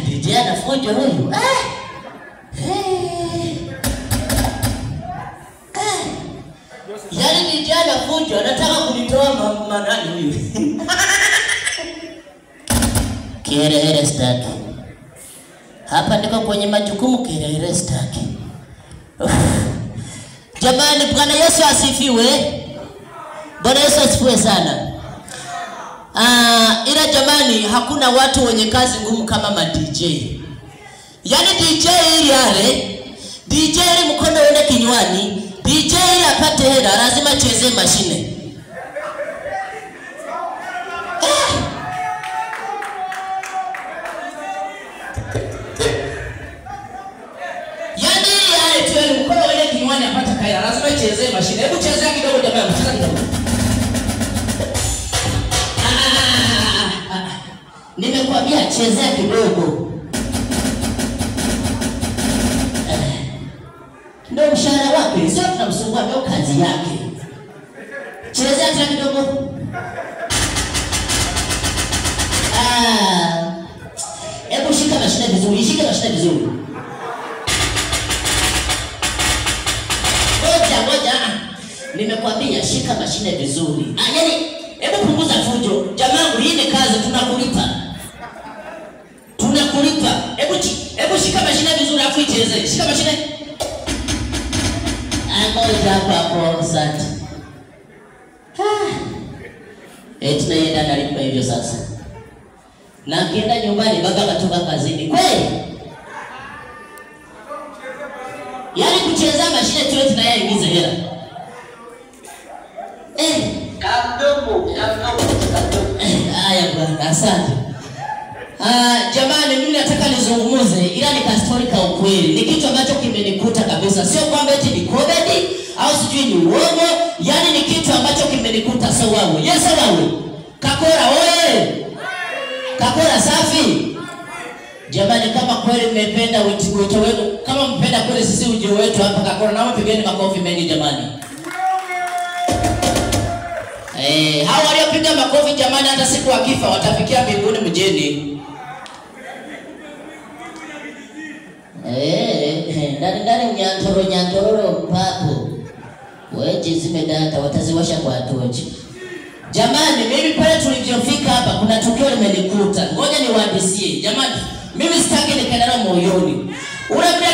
DJ anafuja huyu. Yaani DJ anafuja, anataka kunitoa manani huyu. Kiherehere staki. Hapa ndiko kwenye majukumu kiherehere staki. Jamani, Bwana Yesu asifiwe. Bwana Yesu asifiwe sana. Ila jamani, hakuna watu wenye kazi ngumu kama ma DJ. Yaani DJ ili ale, DJ ili mkono uende kinywani, DJ ili apate hela lazima cheze mashine. Yaani ili ale tu ili mkono uende kinywani apate hela lazima cheze mashine. Hebu chezea kidogo jamani, cheza kidogo. Nimekwambia chezea kidogo. Ndio mshahara wake, sio tunamsumbua, ndio kazi yake. Chezea tena kidogo. Hebu shika mashine vizuri, shika mashine vizuri. Ngoja. Nimekwambia shika mashine vizuri. Yaani hebu punguza fujo. Jamaa, hii ni kazi, tunakulipa. Hebu shika mashine vizuri afu icheze. Shika mashine. Ngoja hapo asante. Tunaenda nalipa hivyo sasa. Na akienda nyumbani baba katoka kazini. Kweli? Yaani kucheza mashine tu tunayaingiza hela. Kamdomo. Haya bwana, asante. Jamani, mimi nataka nizungumuze ila ni kastori ka ukweli. Ni kitu ambacho kimenikuta kabisa. Sio kwamba eti ni comedy au sijui ni uongo. Yaani ni kitu ambacho kimenikuta sawa. Yes sawa. Kakora oye. Kakora safi. Jamani, kama kweli mmependa wito wetu, kama mpenda kweli sisi ujio wetu hapa Kakora, naomba pigeni makofi mengi jamani. Hao waliopiga makofi jamani, hata siku wakifa watafikia mbinguni mjeni. Ndani nyantoro papo. Wewe zimedata wataziwasha kwa tochi. Jamani, mimi pale tulivyofika hapa kuna tukio limenikuta. Ngoja niwaambie. Jamani, mimi sitaki nikaenda moyoni. Unapenda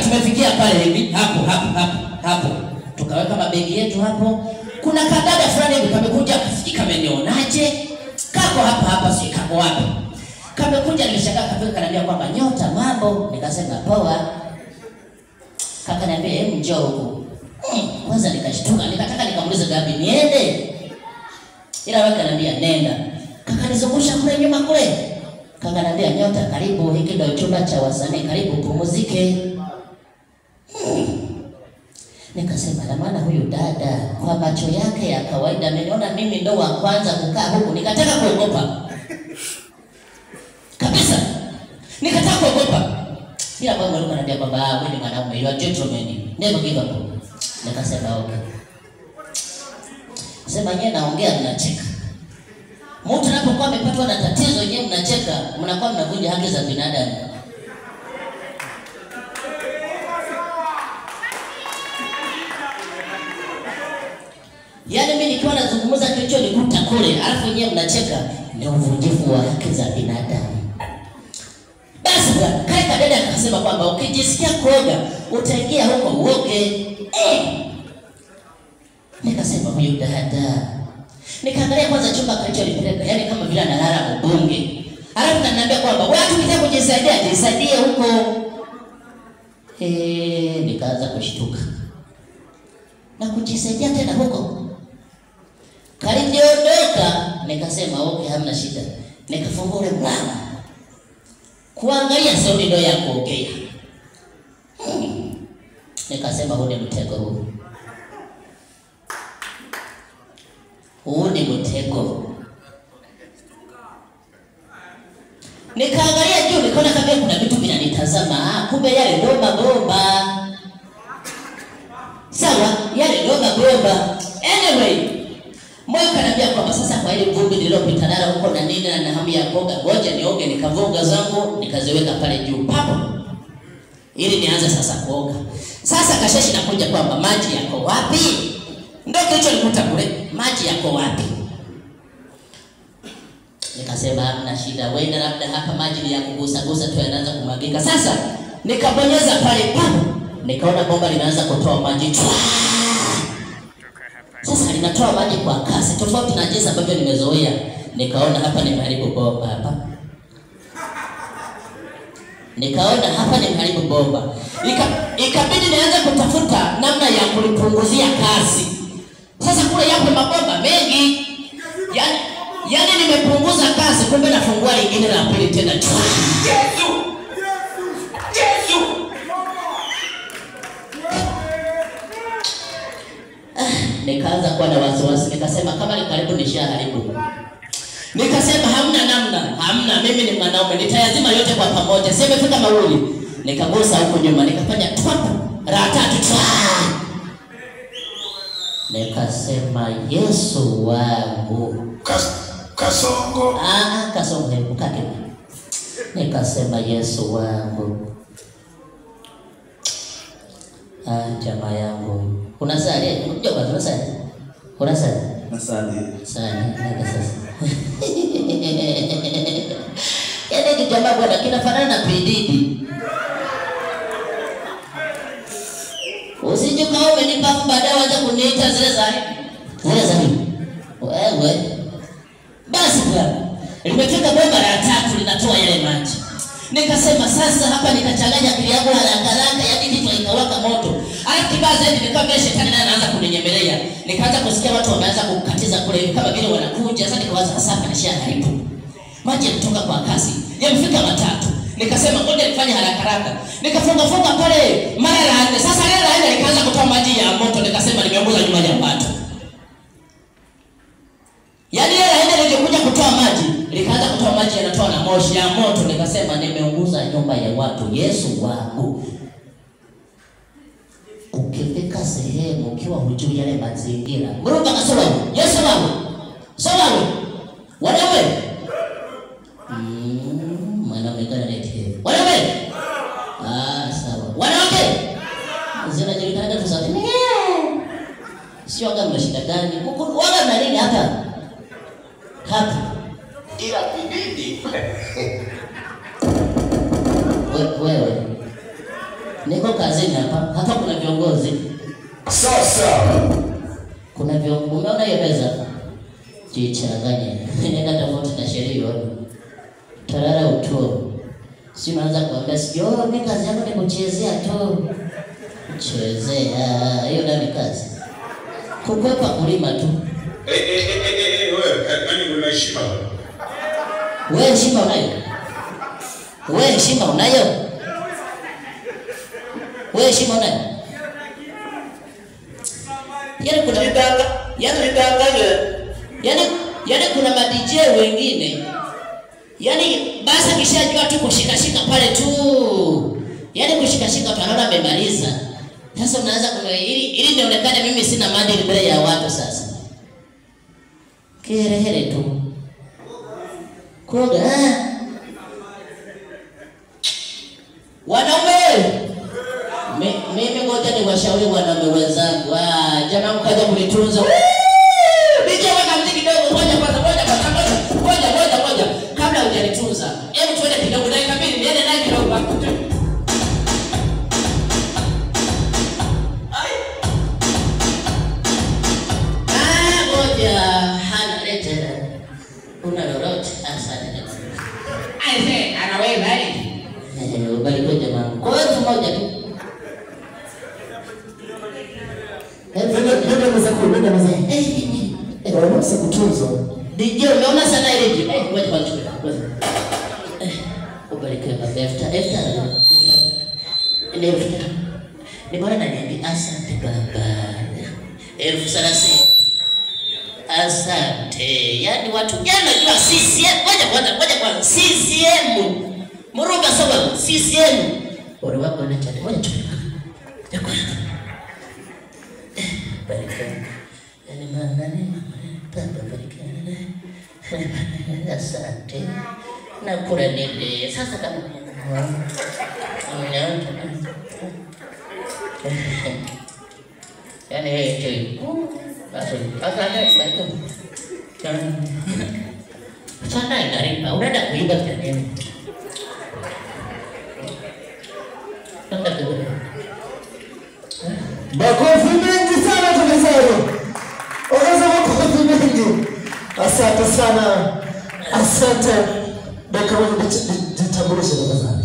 tumefikia pale hivi hapo. Tukaweka mabegi yetu hapo. Kuna kadada fulani hivi kamekuja kamenionaje? Kako hapa si kako wapi? Kamekuja nimeshangaa kafika kanambia kwamba Nyota mambo, nikasema poa. Kaka niambia njoo huko. Kwanza nikashtuka, nikataka nikamuuliza Gabi niende. Ila waka anambia nenda. Kaka nizungusha kule nyuma kule. Kaka anambia Nyota karibu, hiki ndio chumba cha wasanii, karibu pumzike. Nikasema na maana huyu dada kwa macho yake ya kawaida ameniona mimi ndo wa kwanza kukaa huku, nikataka kuogopa. Kabisa. Nikataka kuogopa. Ila bwana alikuwa ananiambia kwamba wewe ni mwanaume, you are gentleman. Never give up. Nikasema okay. Sema yeye naongea mnacheka. Mtu anapokuwa amepatwa na tatizo yeye mnacheka, mnakuwa mnavunja haki za binadamu. Yaani mimi nikiwa nazungumza kicho nikuta kule, alafu yeye mnacheka, ni uvunjifu wa haki za binadamu. Basi bwana, kaika dada akasema kwamba ukijisikia kuoga, utaingia huko uoge. Nikasema huyu dada. Nikaangalia kwanza chumba kilichonipeleka, yaani kama vile analala mbunge. Alafu ananiambia kwamba watu kitaka kujisaidia, jisaidie huko. Nikaanza kushtuka. Na kujisaidia tena huko. Kaliondoka, nikasema okay, hamna shida. Nikafungua ule mlango. Kuangalia sauti ndio ya kuongea. Nikasema huu ni mtego huu. Huu ni mtego. Nikaangalia juu nikaona kama kuna vitu vinanitazama. Kumbe yale ndo mabomba. Sawa, yale ndo mabomba. Anyway, moyo kanambia kwamba sasa kwa ile vumbi nililopita nalo huko na nini na hamu ya kuoga, ngoja nioge. Nikavoga zangu nikaziweka pale juu papo, ili nianze sasa kuoga. Sasa kashashi nakuja kwamba maji yako wapi? Ndio kicho nikuta kule, maji yako wapi? Nikasema hamna shida, wenda labda hapa maji ni ya kugusa tu yanaanza kumwagika. Sasa nikabonyeza pale papo, nikaona bomba linaanza kutoa maji. Sasa linatoa maji kwa kasi tofauti na jinsi ambavyo nimezoea. Nikaona hapa nimeharibu bomba hapa. Ikabidi nianze kutafuta namna ya kulipunguzia kasi. Sasa kule yapo mabomba mengi. Yaani nimepunguza kasi, kumbe nafungua lingine la pili tena. Yesu! Nikaanza kuwa na wasiwasi. Nikasema kama ni karibu nishaharibu. Nikasema hamna, mimi ni mwanaume, nitayazima yote kwa pamoja. Sema fika mawili. Nikagusa huko nyuma, nikafanya raha tatu. Nikasema Yesu wangu. Kasongo. Kasongo hebu kake. Nikasema Yesu wangu. Jamaa yangu. Unasali? Unajua unasali? Unasali? Nasali. Sali, nenda sasa. Yaani jamaa bwana kinafanana na pididi. Usije kama umenipa baadaye waje kuniita zile za nini? Wewe. Basi bwana. Nimefika bomba la tatu linatoa yale maji. Nikasema sasa hapa nikachanganya akili yangu haraka yaani kitu ikawaka moto. Alafu kibaya zaidi nikawa vile shetani naye anaanza kuninyemelea. Nikaanza kusikia watu wameanza kukatiza kule kama vile wanakuja. Sasa nikawaza sasa hapa nishaharibu. Maji yanatoka kwa kasi. Yamefika matatu. Nikasema ngoja nifanye haraka. Nikafunga pale mara la 4. Sasa ile la 4 ikaanza kutoa maji ya moto. Nikasema nimeongoza nyuma ya watu. Yaani ile la 4 ilikuja kutoa maji, likaanza kutoa maji yanatoa na moshi ya moto. Nikasema nimeunguza nyumba ya watu. Yesu wangu. Ukifika sehemu ukiwa hujui yale mazingira, mruka kasema Yesu wangu. Sawa wewe. Wanawe. Mwanaume kana nete. Wanawe. Sawa. Wanawake. Zinajulikana tu zote. Sio kama shida gani? Wala na nini hapa? Hapa. Ila pididi. Wewe. Niko kazini hapa. Hapa kuna viongozi. Sasa. Kuna viongozi. Umeona hiyo meza? Jichanganye. Nenda tofauti na sheria wewe. Tarara utuo. Si unaanza kuambia sio mimi kazi yangu ni kuchezea tu. Kuchezea. Hiyo ndio kazi. Kukwepa kulima tu. Wewe, nani una heshima? Wewe heshima unayo? Wewe heshima unayo? Wewe heshima unayo? Yaani kuna yaani kuna ma-DJ wengine. Yaani basi kishajua tu kushika pale tu. Yaani kushika tu anaona amemaliza. Sasa unaanza ili nionekane mimi sina maadili mbele ya watu sasa. Kiherehere tu. Koga. Wanaume. Mimi ngoja niwashauri wanaume wenzangu. Jamaa mkaja kunitunza. Nije weka mziki kidogo ngoja. Kabla hujanitunza. Hebu tuende kidogo dakika 2 niende naye kidogo. Una lolote asante. Aise, anaweza hivi. Bali kwa jamaa. Kwa hiyo mmoja tu. Nenda mzee. Unaweza kutunza. DJ umeona sana ile jibu. Ngoja kwanza. Ubarikiwe baba Efta. Ile Efta. Ni bora na niambie asante baba. 30,000. Asante. Yaani watu najua CCM, ngoja kwanza CCM. Muruga sawa CCM. Wale wako wanachana. Ngoja tu. Barikana. Yaani nani Baba barikana. Asante. Na kula nile. Sasa kama yaani yeye basi sana inaripa unaenda kuiba nini? Makofi mengi sana tafadhali. Ongeza makofi mengi. Asante sana. Asante. Dakika moja jitambulishe tafadhali.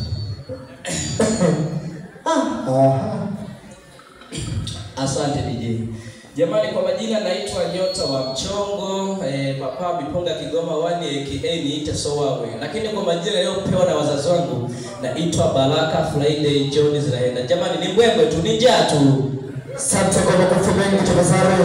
Asante DJ. Jamani, kwa majina naitwa Nyota wa Mchongo, Papa Biponga Kigoma 1 aka niite Sowawe. Lakini kwa majina leo pewa na wazazi wangu naitwa Baraka Friday John Ziraenda. Jamani, ni mbwembwe tu, ni njaa tu. Asante kwa makofi mengi tafadhali.